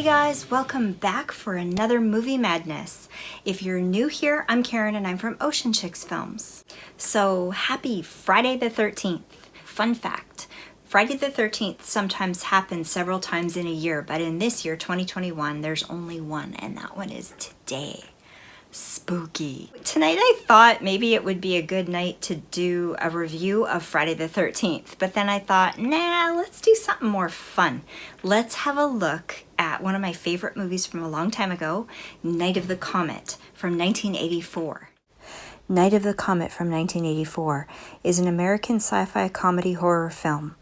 Hey guys, welcome back for another Movie Madness. If you're new here, I'm Karen and I'm from Ocean Chicks Films. So happy Friday the 13th. Fun fact, Friday the 13th sometimes happens several times in a year, but in this year, 2021, there's only one, and that one is today. Spooky. Tonight I thought maybe it would be a good night to do a review of Friday the 13th, but then I thought, nah, let's do something more fun. Let's have a look at one of my favorite movies from a long time ago, Night of the Comet from 1984. Night of the Comet from 1984 is an American sci-fi comedy horror film.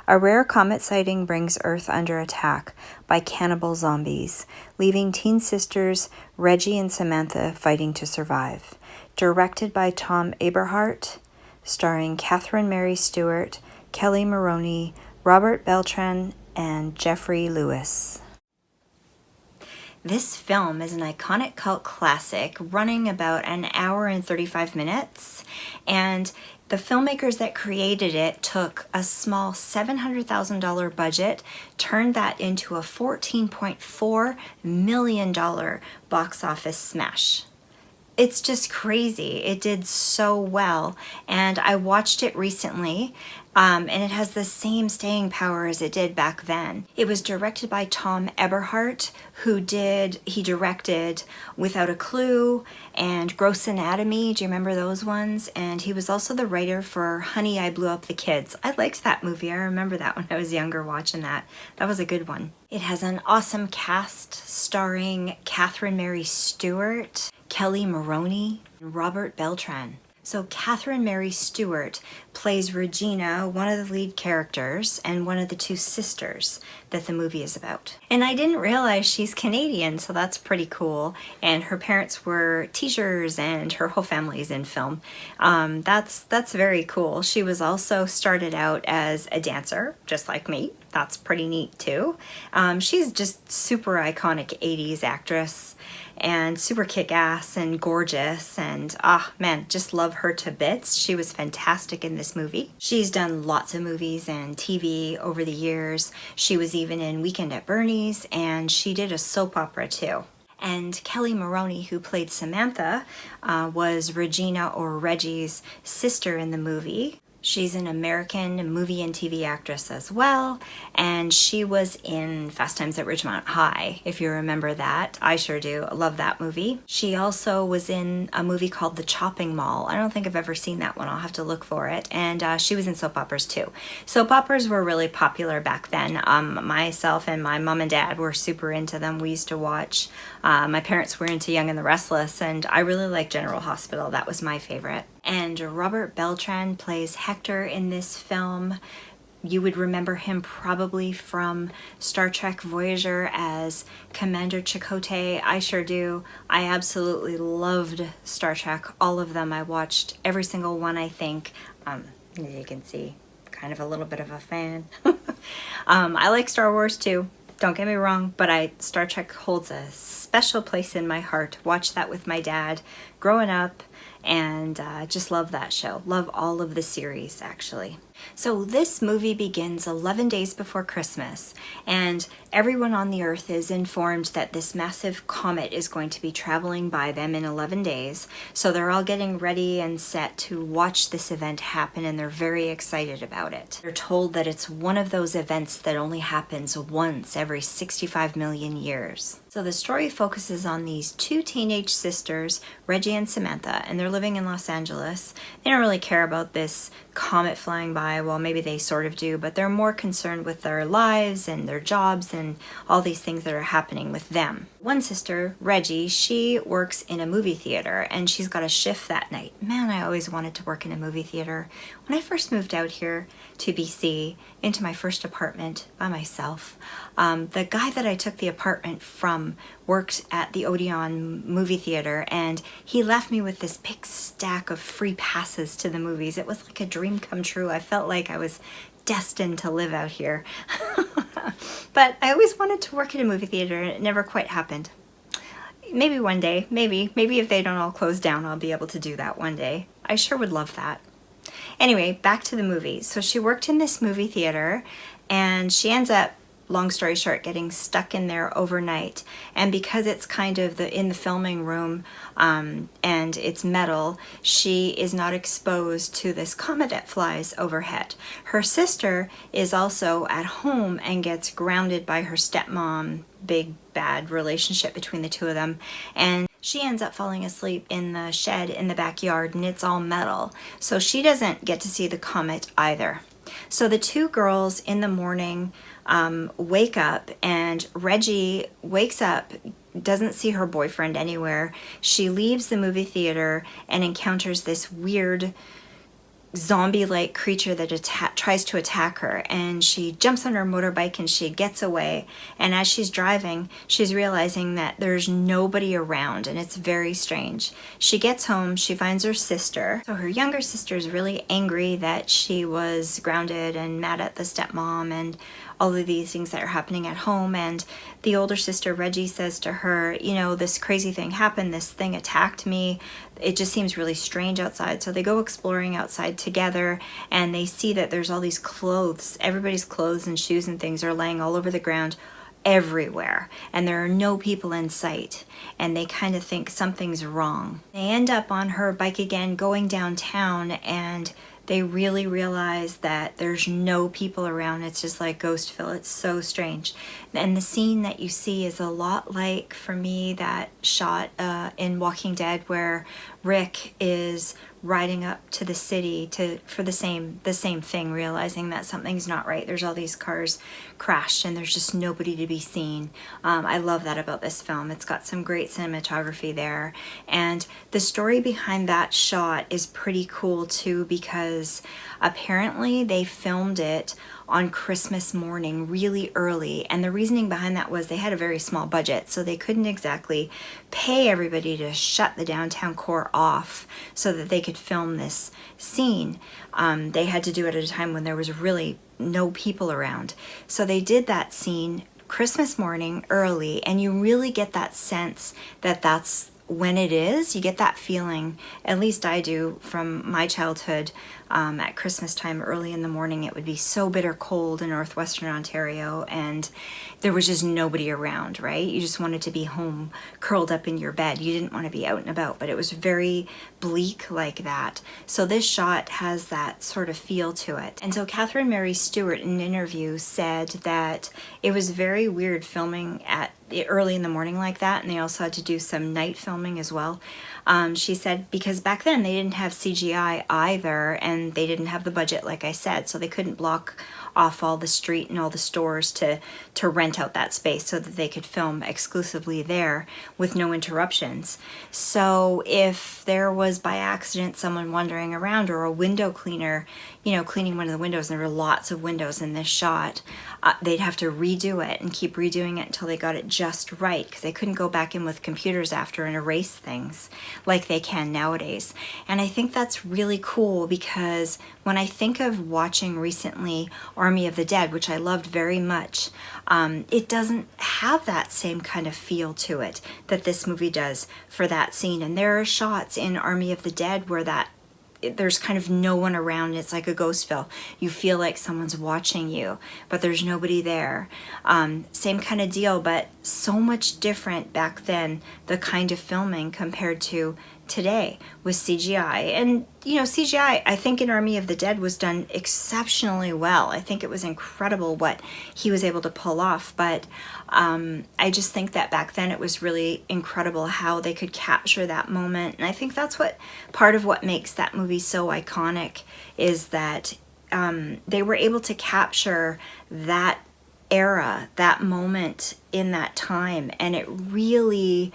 A rare comet sighting brings Earth under attack by cannibal zombies, leaving teen sisters Reggie and Samantha fighting to survive. Directed by Thom Eberhardt, starring Catherine Mary Stewart, Kelli Maroney, Robert Beltran, and Jeffrey Lewis. This film is an iconic cult classic running about an hour and 35 minutes, and the filmmakers that created it took a small $700,000 budget, turned that into a $14.4 million box office smash. It's just crazy. It did so well, and I watched it recently, and it has the same staying power as it did back then. It was directed by Thom Eberhardt, he directed Without a Clue and Gross Anatomy. Do you remember those ones? And he was also the writer for Honey, I Blew Up the Kids. I liked that movie. I remember that when I was younger watching that. That was a good one. It has an awesome cast starring Catherine Mary Stewart, Kelli Maroney, and Robert Beltran. So Catherine Mary Stewart plays Regina, one of the lead characters, and one of the two sisters that the movie is about. And I didn't realize she's Canadian, so that's pretty cool. And her parents were teachers, and her whole family is in film. That's very cool. She was also started out as a dancer, just like me. That's pretty neat too. She's just super iconic 80s actress and super kick-ass and gorgeous, and man, just love her to bits. She was fantastic in this movie. She's done lots of movies and TV over the years. She was even in Weekend at Bernie's, and she did a soap opera too. And Kelli Maroney, who played Samantha, was Regina or Reggie's sister in the movie. She's an American movie and TV actress as well, and she was in Fast Times at Ridgemont High, if you remember that. I sure do. I love that movie. She also was in a movie called The Chopping Mall. I don't think I've ever seen that one. I'll have to look for it. And she was in soap operas too. Soap operas were really popular back then. Myself and my mom and dad were super into them. We used to watch. My parents were into Young and the Restless, and I really liked General Hospital. That was my favorite. And Robert Beltran plays Hector in this film. You would remember him probably from Star Trek Voyager as Commander Chakotay. I sure do. I absolutely loved Star Trek, all of them. I watched every single one, I think. As you can see, kind of a little bit of a fan. I like Star Wars too. Don't get me wrong, but Star Trek holds a special place in my heart. Watched that with my dad growing up, and just love that show. Love all of the series, actually. So this movie begins 11 days before Christmas, and everyone on the Earth is informed that this massive comet is going to be traveling by them in 11 days. So they're all getting ready and set to watch this event happen, and they're very excited about it. They're told that it's one of those events that only happens once every 65 million years. So the story focuses on these two teenage sisters, Reggie and Samantha, and they're living in Los Angeles. They don't really care about this comet flying by. Well, maybe they sort of do, but they're more concerned with their lives and their jobs and all these things that are happening with them. One sister, Reggie, she works in a movie theater, and she's got a shift that night. Man, I always wanted to work in a movie theater. When I first moved out here to BC, into my first apartment by myself, the guy that I took the apartment from worked at the Odeon movie theater, and he left me with this big stack of free passes to the movies. It was like a dream come true. I felt like I was destined to live out here. But I always wanted to work at a movie theater, and it never quite happened. Maybe one day, maybe if they don't all close down, I'll be able to do that one day. I sure would love that. Anyway, back to the movie. So she worked in this movie theater, and she ends up long story short, getting stuck in there overnight. And because it's kind of in the filming room and it's metal, she is not exposed to this comet that flies overhead. Her sister is also at home and gets grounded by her stepmom, big bad relationship between the two of them, and she ends up falling asleep in the shed in the backyard, and it's all metal. So she doesn't get to see the comet either. So the two girls in the morning wake up, and Reggie wakes up, doesn't see her boyfriend anywhere. She leaves the movie theater and encounters this weird zombie-like creature that tries to attack her, and she jumps on her motorbike and she gets away. And as she's driving, she's realizing that there's nobody around, and it's very strange. She gets home, she finds her sister. So her younger sister is really angry that she was grounded and mad at the stepmom and all of these things that are happening at home. And the older sister, Reggie, says to her, you know, this crazy thing happened, this thing attacked me, it just seems really strange outside. So they go exploring outside together, and they see that there's all these clothes, everybody's clothes and shoes and things are laying all over the ground everywhere, and there are no people in sight, and they kind of think something's wrong. They end up on her bike again going downtown, and they really realize that there's no people around. It's just like Ghostville. It's so strange. And the scene that you see is a lot like, for me, that shot in Walking Dead where Rick is riding up to the city for the same thing, realizing that something's not right. There's all these cars crashed and there's just nobody to be seen. I love that about this film. It's got some great cinematography there, and the story behind that shot is pretty cool too, because apparently they filmed it on Christmas morning really early, and the reasoning behind that was they had a very small budget, so they couldn't exactly pay everybody to shut the downtown core off so that they could film this scene. They had to do it at a time when there was really no people around. So they did that scene Christmas morning early, and you really get that sense that that's when it is. You get that feeling, at least I do, from my childhood. At Christmas time early in the morning, it would be so bitter cold in northwestern Ontario, and there was just nobody around, right? You just wanted to be home curled up in your bed. You didn't want to be out and about, but it was very bleak like that. So this shot has that sort of feel to it. And so Catherine Mary Stewart in an interview said that it was very weird filming at early in the morning like that, and they also had to do some night filming as well. She said because back then they didn't have CGI either, and they didn't have the budget, like I said, so they couldn't block off all the street and all the stores to rent out that space so that they could film exclusively there with no interruptions. So if there was by accident someone wandering around, or a window cleaner, you know, cleaning one of the windows, and there were lots of windows in this shot, they'd have to redo it and keep redoing it until they got it just right, because they couldn't go back in with computers after and erase things like they can nowadays. And I think that's really cool, because when I think of watching recently Army of the Dead, which I loved very much, it doesn't have that same kind of feel to it that this movie does for that scene. And there are shots in Army of the Dead where there's kind of no one around. It's like a Ghostville. You feel like someone's watching you, but there's nobody there. Same kind of deal, but so much different back then, the kind of filming compared to today with CGI. And you know, CGI, I think in Army of the Dead was done exceptionally well. I think it was incredible what he was able to pull off, but I just think that back then it was really incredible how they could capture that moment. And I think that's what part of what makes that movie so iconic, is that they were able to capture that era, that moment in that time, and it really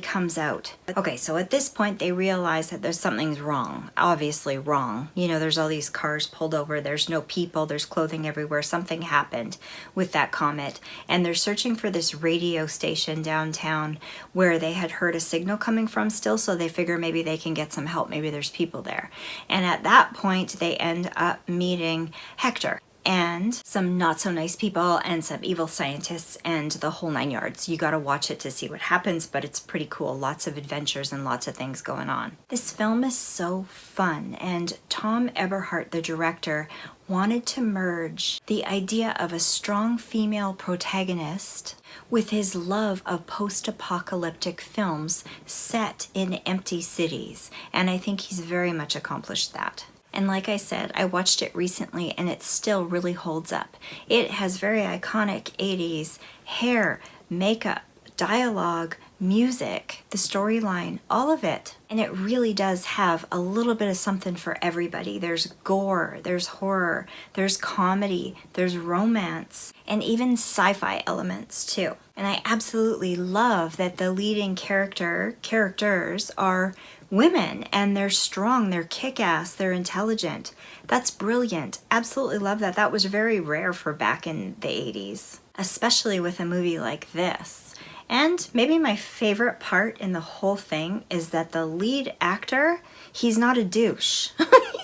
comes out. Okay, so at this point they realize that there's something's wrong, obviously wrong. You know, there's all these cars pulled over, there's no people, there's clothing everywhere, something happened with that comet, and they're searching for this radio station downtown where they had heard a signal coming from still, so they figure maybe they can get some help, maybe there's people there. And at that point they end up meeting Hector. and some not so nice people and some evil scientists and the whole 9 yards. You gotta watch it to see what happens, but it's pretty cool. Lots of adventures and lots of things going on. This film is so fun, and Thom Eberhardt, the director, wanted to merge the idea of a strong female protagonist with his love of post-apocalyptic films set in empty cities, and I think he's very much accomplished that. And like I said, I watched it recently and it still really holds up. It has very iconic 80s hair, makeup, dialogue, music, the storyline, all of it. And it really does have a little bit of something for everybody. There's gore, there's horror, there's comedy, there's romance, and even sci-fi elements too. And I absolutely love that the leading characters are women, and they're strong, they're kick-ass, they're intelligent. That's brilliant. Absolutely love that. That was very rare for back in the 80s, especially with a movie like this. And maybe my favorite part in the whole thing is that the lead actor, he's not a douche.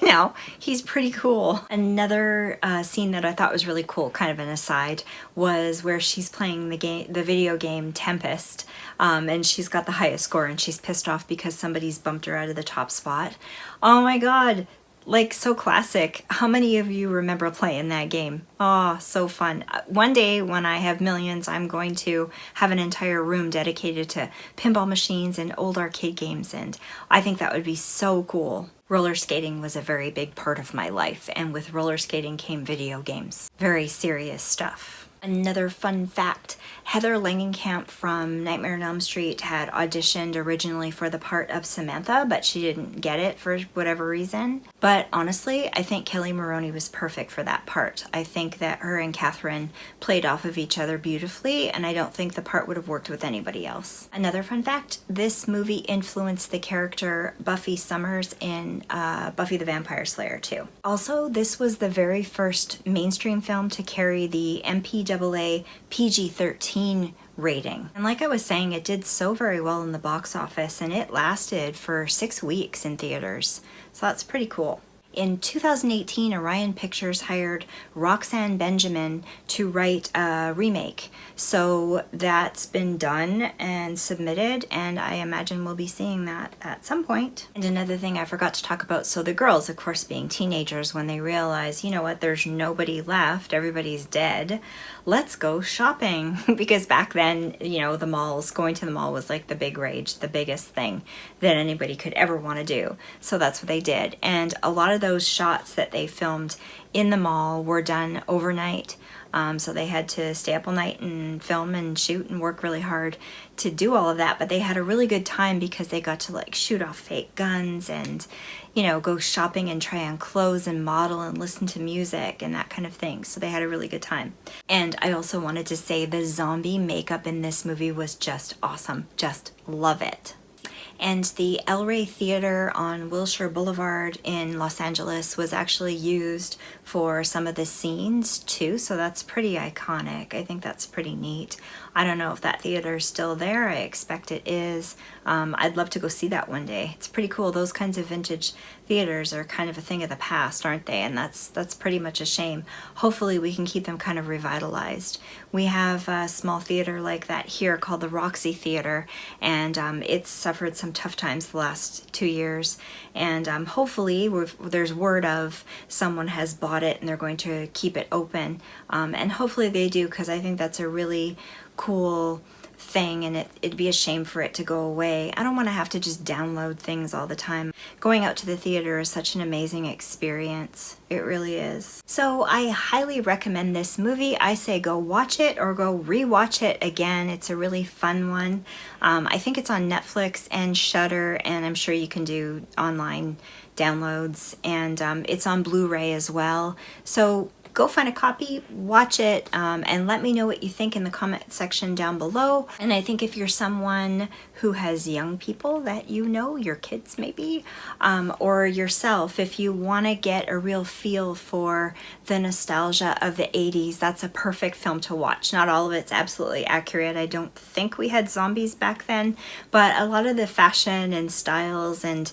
You know, he's pretty cool. Another scene that I thought was really cool, kind of an aside, was where she's playing the video game Tempest, and she's got the highest score and she's pissed off because somebody's bumped her out of the top spot. Oh my god. Like, so classic. How many of you remember playing that game? Oh, so fun. One day when I have millions, I'm going to have an entire room dedicated to pinball machines and old arcade games, and I think that would be so cool. Roller skating was a very big part of my life, and with roller skating came video games. Very serious stuff. Another fun fact, Heather Langenkamp from Nightmare on Elm Street had auditioned originally for the part of Samantha, but she didn't get it for whatever reason. But honestly, I think Kelli Maroney was perfect for that part. I think that her and Catherine played off of each other beautifully, and I don't think the part would have worked with anybody else. Another fun fact, this movie influenced the character Buffy Summers in Buffy the Vampire Slayer too. Also, this was the very first mainstream film to carry the MPAA PG-13 rating. And like I was saying, it did so very well in the box office, and it lasted for 6 weeks in theaters. So that's pretty cool. In 2018, Orion Pictures hired Roxanne Benjamin to write a remake. So that's been done and submitted, and I imagine we'll be seeing that at some point. And another thing I forgot to talk about, so the girls, of course, being teenagers, when they realize, you know what, there's nobody left, everybody's dead, let's go shopping. Because back then, you know, going to the mall was like the big rage, the biggest thing that anybody could ever want to do. So that's what they did. And a lot of those shots that they filmed in the mall were done overnight. So they had to stay up all night and film and shoot and work really hard to do all of that. But they had a really good time because they got to like shoot off fake guns and, you know, go shopping and try on clothes and model and listen to music and that kind of thing. So they had a really good time. And I also wanted to say the zombie makeup in this movie was just awesome. Just love it. And the El Rey Theater on Wilshire Boulevard in Los Angeles was actually used for some of the scenes too, so that's pretty iconic. I think that's pretty neat. I don't know if that theater is still there. I expect it is. I'd love to go see that one day. It's pretty cool. Those kinds of vintage theaters are kind of a thing of the past, aren't they? And that's pretty much a shame. Hopefully we can keep them kind of revitalized. We have a small theater like that here called the Roxy Theater, and it's suffered some tough times the last 2 years. And hopefully there's word of someone has bought it and they're going to keep it open. And hopefully they do, because I think that's a really cool thing, and it'd be a shame for it to go away. I don't want to have to just download things all the time. Going out to the theater is such an amazing experience. It really is. So I highly recommend this movie. I say go watch it or go rewatch it again. It's a really fun one. I think it's on Netflix and Shudder, and I'm sure you can do online downloads, and it's on Blu-ray as well. So go find a copy, watch it, and let me know what you think in the comment section down below. And I think if you're someone who has young people that you know, your kids maybe, or yourself, if you want to get a real feel for the nostalgia of the 80s, that's a perfect film to watch. Not all of it's absolutely accurate. I don't think we had zombies back then, but a lot of the fashion and styles and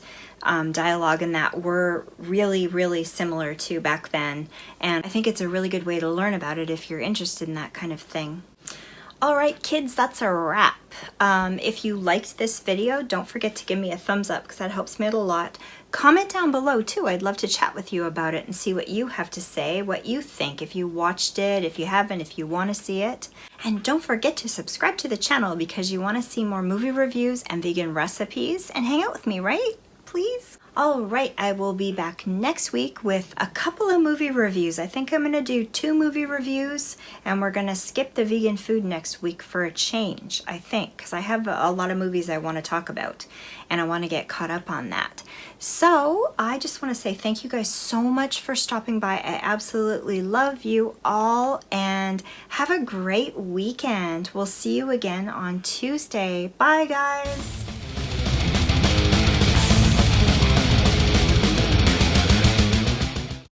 dialogue and that were really, really similar to back then. And I think it's a really good way to learn about it if you're interested in that kind of thing. All right, kids, that's a wrap. If you liked this video, don't forget to give me a thumbs up because that helps me out a lot. Comment down below too. I'd love to chat with you about it and see what you have to say, what you think, if you watched it, if you haven't, if you want to see it. And don't forget to subscribe to the channel because you want to see more movie reviews and vegan recipes and hang out with me, right? Please? All right, I will be back next week with a couple of movie reviews. I think I'm going to do 2 movie reviews, and we're going to skip the vegan food next week for a change, I think, because I have a lot of movies I want to talk about, and I want to get caught up on that. So I just want to say thank you guys so much for stopping by. I absolutely love you all, and have a great weekend. We'll see you again on Tuesday. Bye, guys.